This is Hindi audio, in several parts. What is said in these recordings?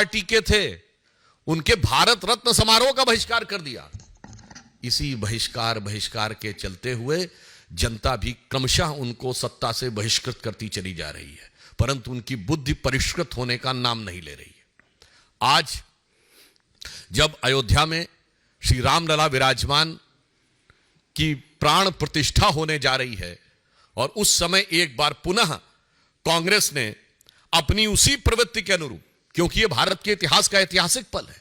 पार्टी के थे उनके भारत रत्न समारोह का बहिष्कार कर दिया। इसी बहिष्कार के चलते हुए जनता भी क्रमशः उनको सत्ता से बहिष्कृत करती चली जा रही है, परंतु उनकी बुद्धि परिष्कृत होने का नाम नहीं ले रही है। आज जब अयोध्या में श्री रामलला विराजमान की प्राण प्रतिष्ठा होने जा रही है और उस समय एक बार पुनः कांग्रेस ने अपनी उसी प्रवृत्ति के अनुरूप, क्योंकि यह भारत के इतिहास का ऐतिहासिक पल है,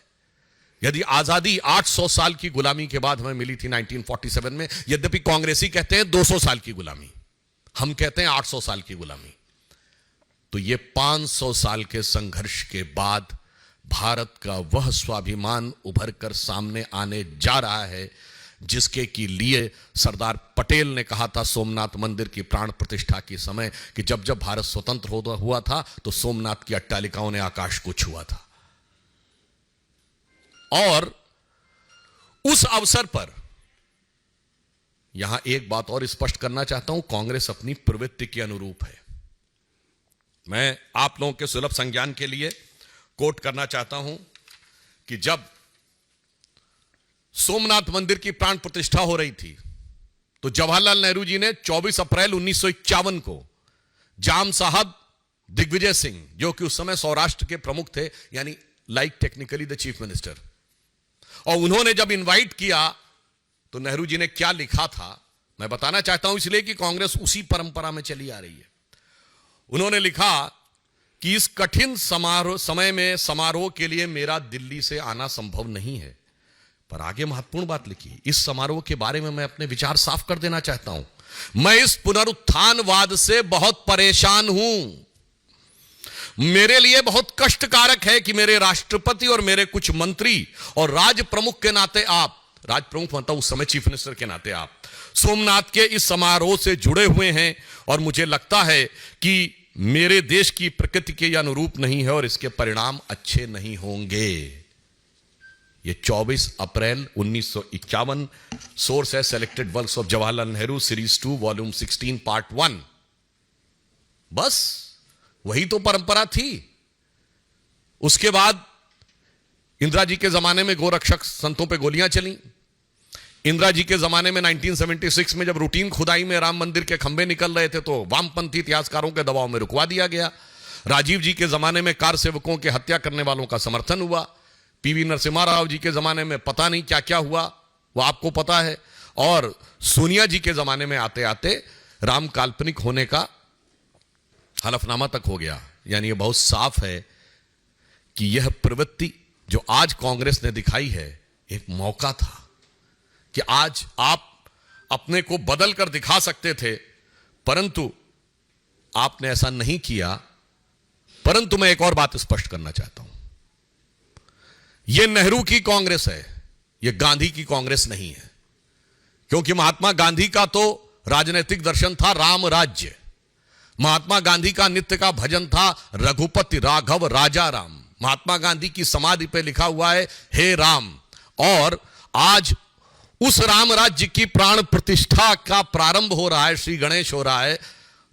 यदि आजादी 800 साल की गुलामी के बाद हमें मिली थी 1947 में, यद्यपि कांग्रेसी कहते हैं 200 साल की गुलामी, हम कहते हैं 800 साल की गुलामी, तो यह 500 साल के संघर्ष के बाद भारत का वह स्वाभिमान उभर कर सामने आने जा रहा है जिसके के लिए सरदार पटेल ने कहा था सोमनाथ मंदिर की प्राण प्रतिष्ठा के समय कि जब जब भारत स्वतंत्र हुआ था तो सोमनाथ की अट्टालिकाओं ने आकाश को छुआ था। और उस अवसर पर यहां एक बात और स्पष्ट करना चाहता हूं, कांग्रेस अपनी प्रवृत्ति के अनुरूप है। मैं आप लोगों के सुलभ संज्ञान के लिए कोट करना चाहता हूं कि जब सोमनाथ मंदिर की प्राण प्रतिष्ठा हो रही थी तो जवाहरलाल नेहरू जी ने 24 अप्रैल 1951 को जाम साहब दिग्विजय सिंह, जो कि उस समय सौराष्ट्र के प्रमुख थे, यानी like technically the chief minister, और उन्होंने जब इनवाइट किया तो नेहरू जी ने क्या लिखा था मैं बताना चाहता हूं, इसलिए कि कांग्रेस उसी परंपरा में चली आ रही है। उन्होंने लिखा कि इस कठिन समय में समारोह के लिए मेरा दिल्ली से आना संभव नहीं है, पर आगे महत्वपूर्ण बात लिखी, इस समारोह के बारे में मैं अपने विचार साफ कर देना चाहता हूं। मैं इस पुनरुत्थानवाद से बहुत परेशान हूं। मेरे लिए बहुत कष्टकारक है कि मेरे राष्ट्रपति और मेरे कुछ मंत्री और राज प्रमुख के नाते आप, राज प्रमुख मतलब उस समय चीफ मिनिस्टर के नाते आप, सोमनाथ के इस समारोह से जुड़े हुए हैं और मुझे लगता है कि मेरे देश की प्रकृति के अनुरूप नहीं है और इसके परिणाम अच्छे नहीं होंगे। ये 24 अप्रैल 1951, सोर्स है selected works of Jawaharlal Nehru series 2 volume 16 part 1। बस वही तो परंपरा थी। उसके बाद इंदिरा जी के जमाने में गोरक्षक संतों पे गोलियां चली। इंदिरा जी के जमाने में 1976 में जब रूटीन खुदाई में राम मंदिर के खंभे निकल रहे थे तो वामपंथी इतिहासकारों के दबाव में रुकवा दिया गया। राजीव जी के जमाने में कार सेवकों की हत्या करने वालों का समर्थन हुआ। पीवी नरसिम्हा राव जी के जमाने में पता नहीं क्या क्या हुआ, वो आपको पता है। और सोनिया जी के जमाने में आते आते राम काल्पनिक होने का हलफनामा तक हो गया। यानी यह बहुत साफ है कि यह प्रवृत्ति जो आज कांग्रेस ने दिखाई है एक मौका था कि आज आप अपने को बदल कर दिखा सकते थे, परंतु आपने ऐसा नहीं किया। परंतु मैं एक और बात स्पष्ट करना चाहता हूं, यह नेहरू की कांग्रेस है, यह गांधी की कांग्रेस नहीं है। क्योंकि महात्मा गांधी का तो राजनीतिक दर्शन था राम राज्य। महात्मा गांधी का नित्य का भजन था रघुपति राघव राजा राम। महात्मा गांधी की समाधि पे लिखा हुआ है हे राम। और आज उस राम राज्य की प्राण प्रतिष्ठा का प्रारंभ हो रहा है, श्री गणेश हो रहा है,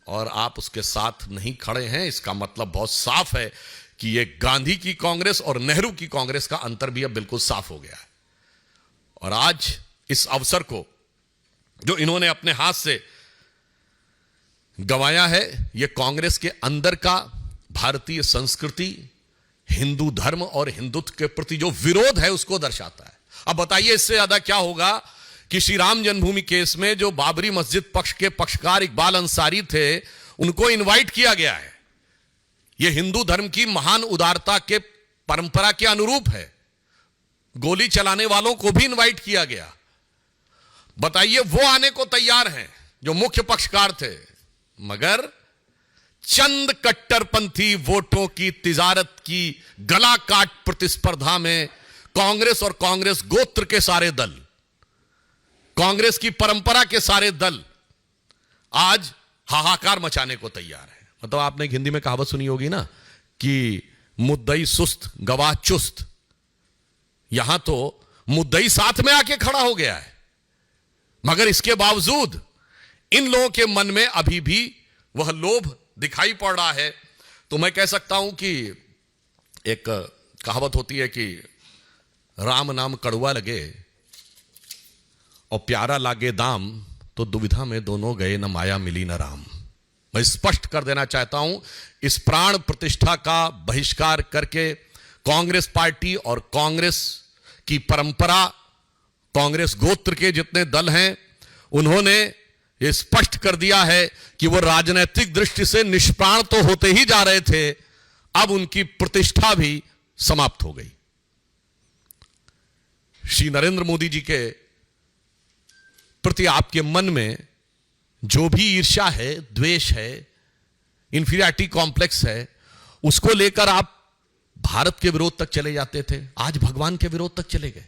और आप उसके साथ नहीं खड़े हैं। इसका मतलब बहुत साफ है कि यह गांधी की कांग्रेस और नेहरू की कांग्रेस का अंतर भी अब बिल्कुल साफ हो गया है। और आज इस अवसर को जो इन्होंने अपने हाथ से गंवाया है, यह कांग्रेस के अंदर का भारतीय संस्कृति, हिंदू धर्म और हिंदुत्व के प्रति जो विरोध है उसको दर्शाता है। अब बताइए इससे ज्यादा क्या होगा कि श्री राम जन्मभूमि केस में जो बाबरी मस्जिद पक्ष के पक्षकार इकबाल अंसारी थे, उनको इनवाइट किया गया है। यह हिंदू धर्म की महान उदारता के परंपरा के अनुरूप है। गोली चलाने वालों को भी इनवाइट किया गया। बताइए वो आने को तैयार हैं जो मुख्य पक्षकार थे, मगर चंद कट्टरपंथी वोटों की तिजारत की गला काट प्रतिस्पर्धा में कांग्रेस और कांग्रेस गोत्र के सारे दल, कांग्रेस की परंपरा के सारे दल आज हाहाकार मचाने को तैयार है। मतलब आपने हिंदी में कहावत सुनी होगी ना कि मुद्दई सुस्त गवाह चुस्त। यहां तो मुद्दई साथ में आके खड़ा हो गया है, मगर इसके बावजूद इन लोगों के मन में अभी भी वह लोभ दिखाई पड़ रहा है। तो मैं कह सकता हूं कि एक कहावत होती है कि राम नाम कड़वा लगे और प्यारा लागे दाम, तो दुविधा में दोनों गए, न माया मिली न राम। मैं स्पष्ट कर देना चाहता हूं, इस प्राण प्रतिष्ठा का बहिष्कार करके कांग्रेस पार्टी और कांग्रेस की परंपरा, कांग्रेस गोत्र के जितने दल हैं, उन्होंने ये स्पष्ट कर दिया है कि वो राजनीतिक दृष्टि से निष्प्राण तो होते ही जा रहे थे, अब उनकी प्रतिष्ठा भी समाप्त हो गई। श्री नरेंद्र मोदी जी के प्रति आपके मन में जो भी ईर्ष्या है, द्वेष है, इंफीरियरिटी कॉम्प्लेक्स है, उसको लेकर आप भारत के विरोध तक चले जाते थे, आज भगवान के विरोध तक चले गए।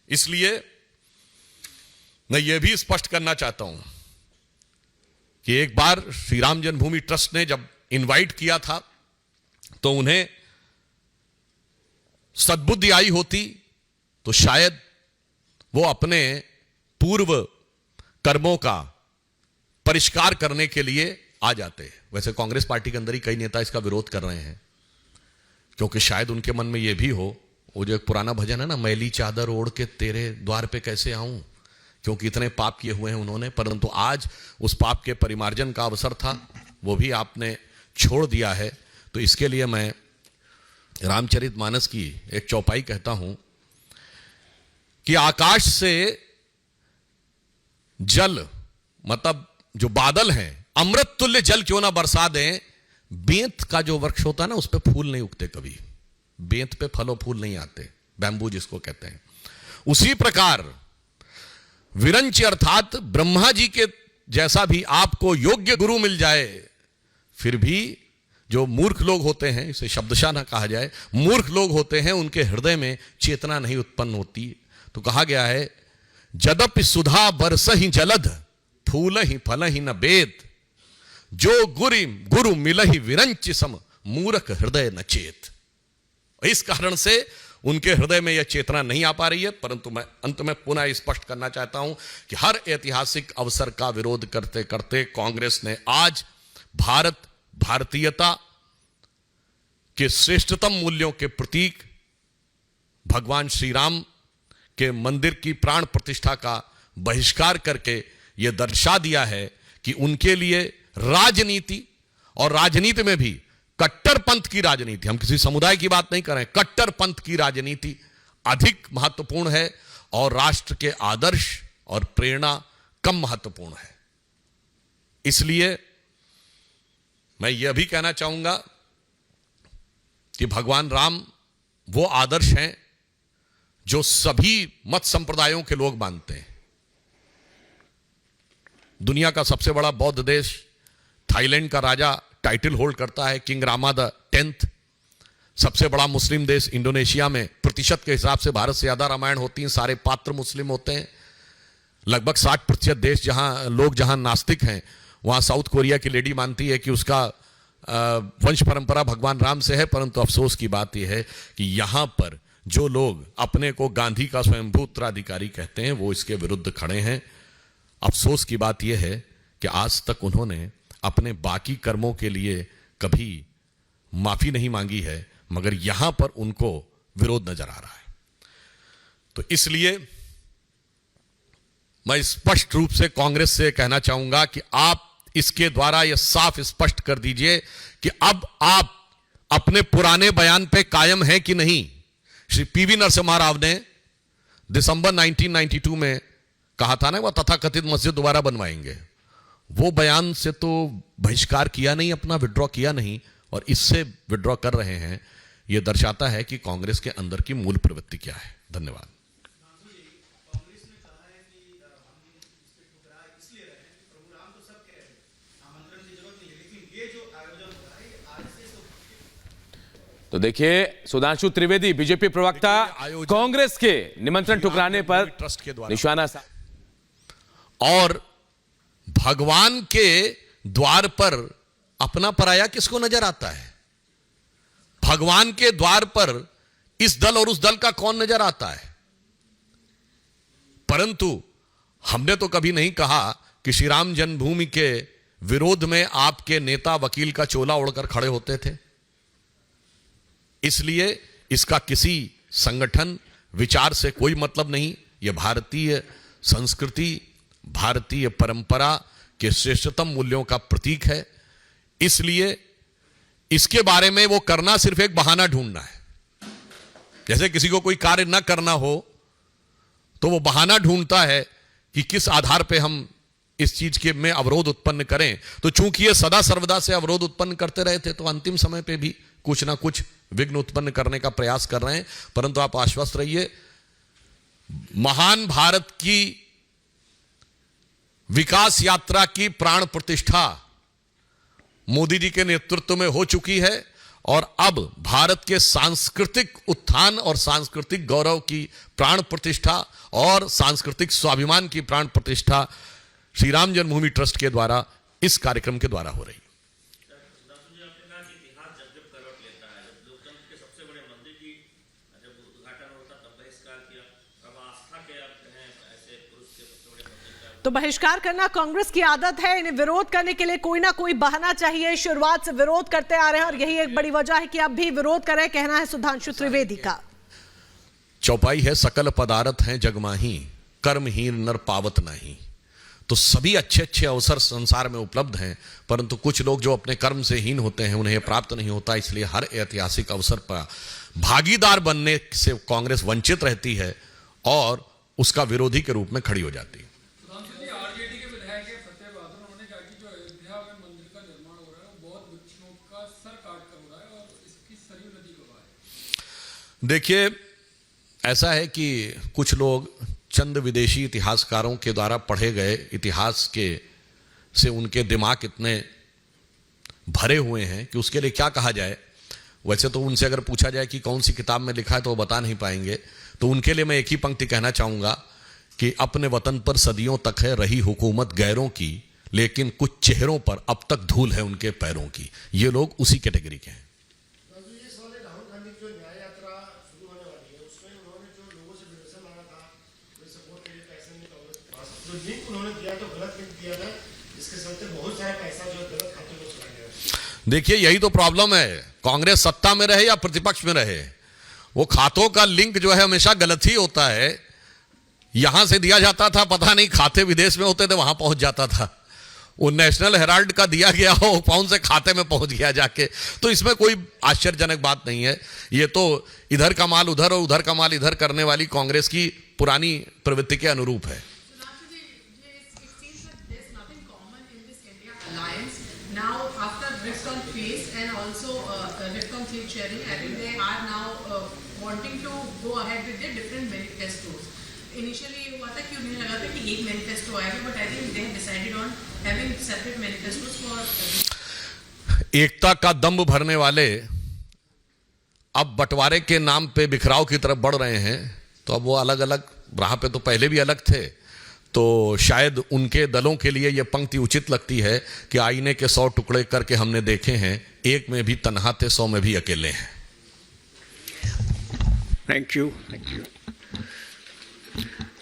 इसलिए मैं यह भी स्पष्ट करना चाहता हूं कि एक बार श्री राम जन्मभूमि ट्रस्ट ने जब इनवाइट किया था तो उन्हें सद्बुद्धि आई होती तो शायद वो अपने पूर्व कर्मों का परिष्कार करने के लिए आ जाते। वैसे कांग्रेस पार्टी के अंदर ही कई नेता इसका विरोध कर रहे हैं, क्योंकि शायद उनके मन में यह भी हो, वो जो एक पुराना भजन है ना, मैली चादर ओढ़ के तेरे द्वार पे कैसे आऊं, क्योंकि इतने पाप किए हुए हैं उन्होंने, परंतु आज उस पाप के परिमार्जन का अवसर था, वो भी आपने छोड़ दिया है। तो इसके लिए मैं रामचरितमानस की एक चौपाई कहता हूं कि आकाश से जल, मतलब जो बादल हैं, अमृत तुल्य जल क्यों ना बरसा दें, बेंत का जो वृक्ष होता है ना, उस पे फूल नहीं उगते कभी, बेंत पे फल और फूल नहीं आते, बैम्बू जिसको कहते हैं। उसी प्रकार विरंच अर्थात ब्रह्मा जी के जैसा भी आपको योग्य गुरु मिल जाए, फिर भी जो मूर्ख लोग होते हैं, इसे शब्दशः ना कहा जाए, मूर्ख लोग होते हैं, उनके हृदय में चेतना नहीं उत्पन्न होती। तो कहा गया है, जदपि सुधा बरसहि जलध, फूलहि फलहि न बेद, जो गुरु मिलहि विरंच सम, मूर्ख हृदय न चेत। इस कारण से उनके हृदय में यह चेतना नहीं आ पा रही है। परंतु मैं अंत में पुनः स्पष्ट करना चाहता हूं कि हर ऐतिहासिक अवसर का विरोध करते करते कांग्रेस ने आज भारत, भारतीयता के श्रेष्ठतम मूल्यों के प्रतीक भगवान श्री राम के मंदिर की प्राण प्रतिष्ठा का बहिष्कार करके यह दर्शा दिया है कि उनके लिए राजनीति, और राजनीति में भी कट्टरपंथ की राजनीति, हम किसी समुदाय की बात नहीं कर रहे हैं, कट्टरपंथ की राजनीति अधिक महत्वपूर्ण है और राष्ट्र के आदर्श और प्रेरणा कम महत्वपूर्ण है। इसलिए मैं यह भी कहना चाहूंगा कि भगवान राम वो आदर्श हैं जो सभी मत संप्रदायों के लोग मानते हैं। दुनिया का सबसे बड़ा बौद्ध देश थाईलैंड का राजा टाइटल होल्ड करता है, किंग रामा द 10th। सबसे बड़ा मुस्लिम देश इंडोनेशिया में प्रतिशत के हिसाब से भारत से ज्यादा रामायण होती हैं, सारे पात्र मुस्लिम होते हैं। लगभग 60% देश जहां नास्तिक हैं, वहां साउथ कोरिया की लेडी मानती है कि उसका वंश परंपरा भगवान राम से है। परंतु अफसोस की बात यह है कि यहां पर जो लोग अपने को गांधी का स्वयंभू उत्तराधिकारी कहते हैं, वो इसके विरुद्ध खड़े हैं। अफसोस की बात यह है कि आज तक उन्होंने अपने बाकी कर्मों के लिए कभी माफी नहीं मांगी है, मगर यहां पर उनको विरोध नजर आ रहा है। तो इसलिए मैं स्पष्ट रूप से कांग्रेस से कहना चाहूंगा कि आप इसके द्वारा यह साफ स्पष्ट कर दीजिए कि अब आप अपने पुराने बयान पे कायम हैं कि नहीं। श्री पीवी नरसिम्हा राव ने दिसंबर 1992 में कहा था ना, वह तथाकथित मस्जिद दोबारा बनवाएंगे, वो बयान से तो बहिष्कार किया नहीं, अपना विड्रॉ किया नहीं, और इससे विड्रॉ कर रहे हैं। यह दर्शाता है कि कांग्रेस के अंदर की मूल प्रवृत्ति क्या है। धन्यवाद। तो देखिए, सुधांशु त्रिवेदी बीजेपी प्रवक्ता कांग्रेस के निमंत्रण ठुकराने पर ट्रस्ट के द्वारा निशाना और भगवान के द्वार पर अपना पराया किसको नजर आता है? भगवान के द्वार पर इस दल और उस दल का कौन नजर आता है? परंतु हमने तो कभी नहीं कहा कि श्री राम जन्मभूमि के विरोध में आपके नेता वकील का चोला ओढ़कर खड़े होते थे। इसलिए इसका किसी संगठन विचार से कोई मतलब नहीं। यह भारतीय संस्कृति, भारतीय परंपरा के श्रेष्ठतम मूल्यों का प्रतीक है। इसलिए इसके बारे में वो करना सिर्फ एक बहाना ढूंढना है। जैसे किसी को कोई कार्य न करना हो तो वो बहाना ढूंढता है कि किस आधार पे हम इस चीज के में अवरोध उत्पन्न करें। तो चूंकि ये सदा सर्वदा से अवरोध उत्पन्न करते रहे थे, तो अंतिम समय पे भी कुछ ना कुछ विघ्न उत्पन्न करने का प्रयास कर रहे हैं। परंतु आप आश्वस्त रहिए, महान भारत की विकास यात्रा की प्राण प्रतिष्ठा मोदी जी के नेतृत्व में हो चुकी है और अब भारत के सांस्कृतिक उत्थान और सांस्कृतिक गौरव की प्राण प्रतिष्ठा और सांस्कृतिक स्वाभिमान की प्राण प्रतिष्ठा श्री राम जन्मभूमि ट्रस्ट के द्वारा, इस कार्यक्रम के द्वारा हो रही है। तो बहिष्कार करना कांग्रेस की आदत है, इन्हें विरोध करने के लिए कोई ना कोई बहाना चाहिए। शुरुआत से विरोध करते आ रहे हैं और यही एक बड़ी वजह है कि अब भी विरोध करें, कहना है सुधांशु त्रिवेदी का। चौपाई है सकल पदार्थ हैं जगमाही, कर्महीन नर पावत नहीं। तो सभी अच्छे अच्छे अवसर संसार में उपलब्ध हैं, परंतु कुछ लोग जो अपने कर्म से हीन होते हैं उन्हें प्राप्त नहीं होता। इसलिए हर ऐतिहासिक अवसर पर भागीदार बनने से कांग्रेस वंचित रहती है और उसका विरोधी के रूप में खड़ी हो जाती है। देखिए, ऐसा है कि कुछ लोग चंद विदेशी इतिहासकारों के द्वारा पढ़े गए इतिहास के से उनके दिमाग इतने भरे हुए हैं कि उसके लिए क्या कहा जाए। वैसे तो उनसे अगर पूछा जाए कि कौन सी किताब में लिखा है तो वो बता नहीं पाएंगे। तो उनके लिए मैं एक ही पंक्ति कहना चाहूँगा कि अपने वतन पर सदियों तक है रही हुकूमत गैरों की, लेकिन कुछ चेहरों पर अब तक धूल है उनके पैरों की। ये लोग उसी कैटेगरी के हैं। देखिए, यही तो प्रॉब्लम है। कांग्रेस सत्ता में रहे या प्रतिपक्ष में रहे, वो खातों का लिंक जो है हमेशा गलत ही होता है। यहां से दिया जाता था, पता नहीं खाते विदेश में होते थे, वहां पहुंच जाता था। वो नेशनल हेराल्ड का दिया गया हो, कौन से खाते में पहुंच गया जाके। तो इसमें कोई आश्चर्यजनक बात नहीं है। ये तो इधर का माल उधर और उधर का माल इधर करने वाली कांग्रेस की पुरानी प्रवृत्ति के अनुरूप है। Initially ये हुआ था कि उन्हें लगा था कि एक मैनिफेस्टो आएगा, but I think they have decided on having separate manifestos for. एकता का दम्भ भरने वाले अब बंटवारे के नाम पे बिखराव की तरफ बढ़ रहे हैं। तो अब वो अलग अलग राह पे तो पहले भी अलग थे। तो शायद उनके दलों के लिए यह पंक्ति उचित लगती है कि आईने के 100 टुकड़े करके हमने देखे हैं, एक में भी तन्हा थे 100 में भी अकेले हैं। Thank you.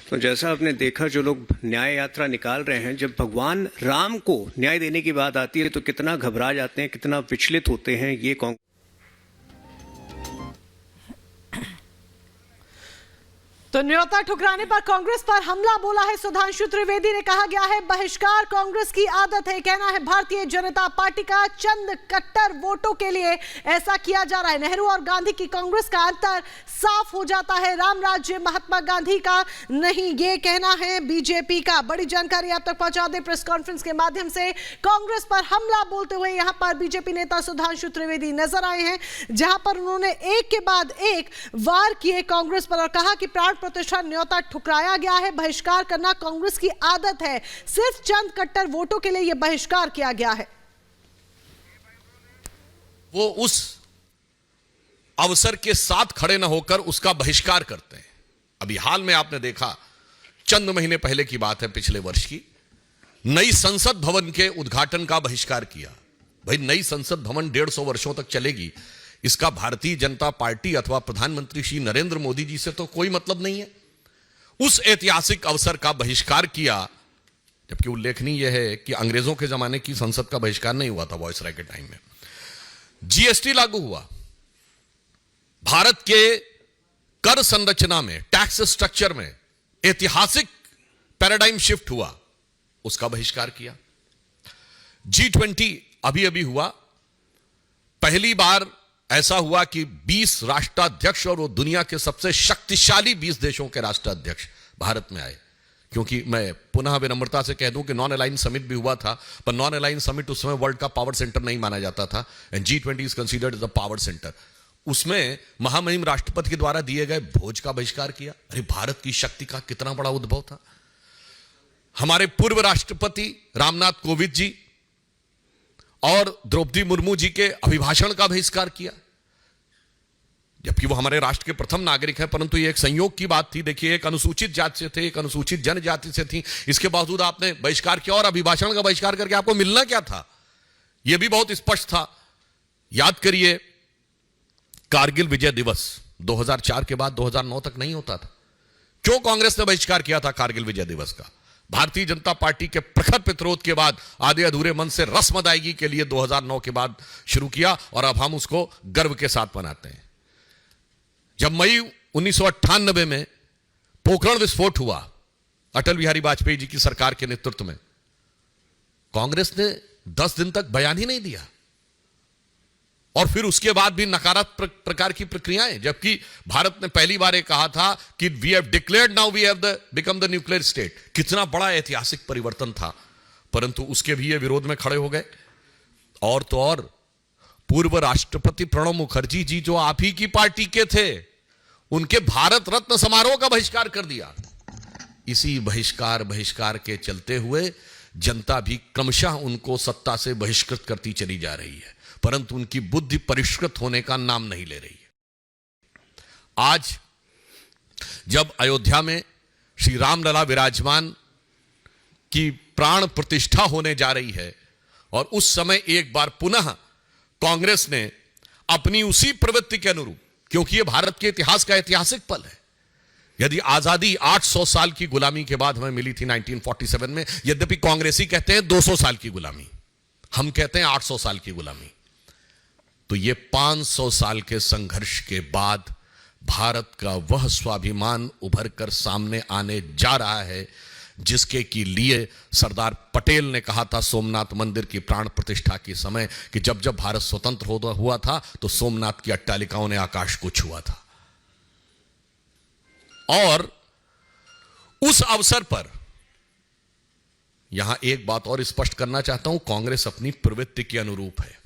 तो जैसा आपने देखा, जो लोग न्याय यात्रा निकाल रहे हैं, जब भगवान राम को न्याय देने की बात आती है तो कितना घबरा जाते हैं, कितना विचलित होते हैं। ये तो न्योता ठुकराने पर कांग्रेस पर हमला बोला है सुधांशु त्रिवेदी ने। कहा गया है बहिष्कार कांग्रेस की आदत है। कहना है भारतीय जनता पार्टी का चंद कट्टर वोटों के लिए ऐसा किया जा रहा है। नेहरू और गांधी की कांग्रेस का अंतर साफ हो जाता है, राम राज्य महात्मा गांधी का नहीं, ये कहना है बीजेपी का। बड़ी जानकारी आप तक पहुंचा दे प्रेस कॉन्फ्रेंस के माध्यम से। कांग्रेस पर हमला बोलते हुए यहां पर बीजेपी नेता सुधांशु त्रिवेदी नजर आए हैं, जहां पर उन्होंने एक के बाद एक वार किए कांग्रेस पर और कहा कि प्राण प्रतिष्ठा न्योता ठुकराया गया है, बहिष्कार करना कांग्रेस की आदत है, सिर्फ चंद कट्टर वोटों के लिए यह बहिष्कार किया गया है। वो उस अवसर के साथ खड़े न होकर उसका बहिष्कार करते हैं। अभी हाल में आपने देखा, चंद महीने पहले की बात है, पिछले वर्ष की, नई संसद भवन के उद्घाटन का बहिष्कार किया। भाई, नई संसद भवन 150 वर्षों तक चलेगी, इसका भारतीय जनता पार्टी अथवा प्रधानमंत्री श्री नरेंद्र मोदी जी से तो कोई मतलब नहीं है। उस ऐतिहासिक अवसर का बहिष्कार किया, जबकि उल्लेखनीय यह है कि अंग्रेजों के जमाने की संसद का बहिष्कार नहीं हुआ था, वॉइसरॉय के टाइम में। जीएसटी लागू हुआ, भारत के कर संरचना में, टैक्स स्ट्रक्चर में ऐतिहासिक पैराडाइम शिफ्ट हुआ, उसका बहिष्कार किया। G20 अभी अभी हुआ, पहली बार ऐसा हुआ कि 20 राष्ट्राध्यक्ष और वो दुनिया के सबसे शक्तिशाली 20 देशों के राष्ट्राध्यक्ष भारत में आए। क्योंकि मैं पुनः विनम्रता से कह दूं कि नॉन अलाइन समिट भी हुआ था, पर नॉन अलाइन समिट उस समय वर्ल्ड का पावर सेंटर नहीं माना जाता था, and G20 is considered as the power center. उसमें महामहिम राष्ट्रपति के द्वारा दिए गए भोज का बहिष्कार किया। अरे भारत की शक्ति का कितना बड़ा उद्भव था। हमारे पूर्व राष्ट्रपति रामनाथ कोविंद जी और द्रौपदी मुर्मू जी के अभिभाषण का बहिष्कार किया, जबकि वो हमारे राष्ट्र के प्रथम नागरिक हैं, परंतु ये एक संयोग की बात थी। देखिए, एक अनुसूचित जाति से थे, एक अनुसूचित जनजाति से थी, इसके बावजूद आपने बहिष्कार किया, और अभिभाषण का बहिष्कार करके आपको मिलना क्या था, यह भी बहुत स्पष्ट था। याद करिए, कारगिल विजय दिवस 2004 के बाद 2009 तक नहीं होता था। क्यों कांग्रेस ने बहिष्कार किया था कारगिल विजय दिवस का? भारतीय जनता पार्टी के प्रखर प्रतिरोध के बाद आधे अधूरे मन से रस्म अदायगी के लिए 2009 के बाद शुरू किया, और अब हम उसको गर्व के साथ मनाते हैं। जब मई 1998 में पोखरण विस्फोट हुआ अटल बिहारी वाजपेयी जी की सरकार के नेतृत्व में, कांग्रेस ने 10 दिन तक बयान ही नहीं दिया, और फिर उसके बाद भी नकारात्मक प्रकार की प्रक्रियाएं, जबकि भारत ने पहली बार ये कहा था कि we have declared now we have become the nuclear state. कितना बड़ा ऐतिहासिक परिवर्तन था, परंतु उसके भी ये विरोध में खड़े हो गए। और तो और पूर्व राष्ट्रपति प्रणब मुखर्जी जी, जो आप ही की पार्टी के थे, उनके भारत रत्न समारोह का बहिष्कार कर दिया। इसी बहिष्कार के चलते हुए जनता भी क्रमशः उनको सत्ता से बहिष्कृत करती चली जा रही है, परंतु उनकी बुद्धि परिष्कृत होने का नाम नहीं ले रही है। आज जब अयोध्या में श्री रामलला विराजमान की प्राण प्रतिष्ठा होने जा रही है, और उस समय एक बार पुनः कांग्रेस ने अपनी उसी प्रवृत्ति के अनुरूप, क्योंकि यह भारत के इतिहास का ऐतिहासिक पल है। यदि आजादी 800 साल की गुलामी के बाद हमें मिली थी 1947 में, यद्यपि कांग्रेसी कहते हैं 200 साल की गुलामी, हम कहते हैं 800 साल की गुलामी, तो ये 500 साल के संघर्ष के बाद भारत का वह स्वाभिमान उभर कर सामने आने जा रहा है, जिसके के लिए सरदार पटेल ने कहा था सोमनाथ मंदिर की प्राण प्रतिष्ठा के समय कि जब जब भारत स्वतंत्र हुआ था तो सोमनाथ की अट्टालिकाओं ने आकाश को छुआ था। और उस अवसर पर यहां एक बात और स्पष्ट करना चाहता हूं, कांग्रेस अपनी प्रवृत्ति के अनुरूप है।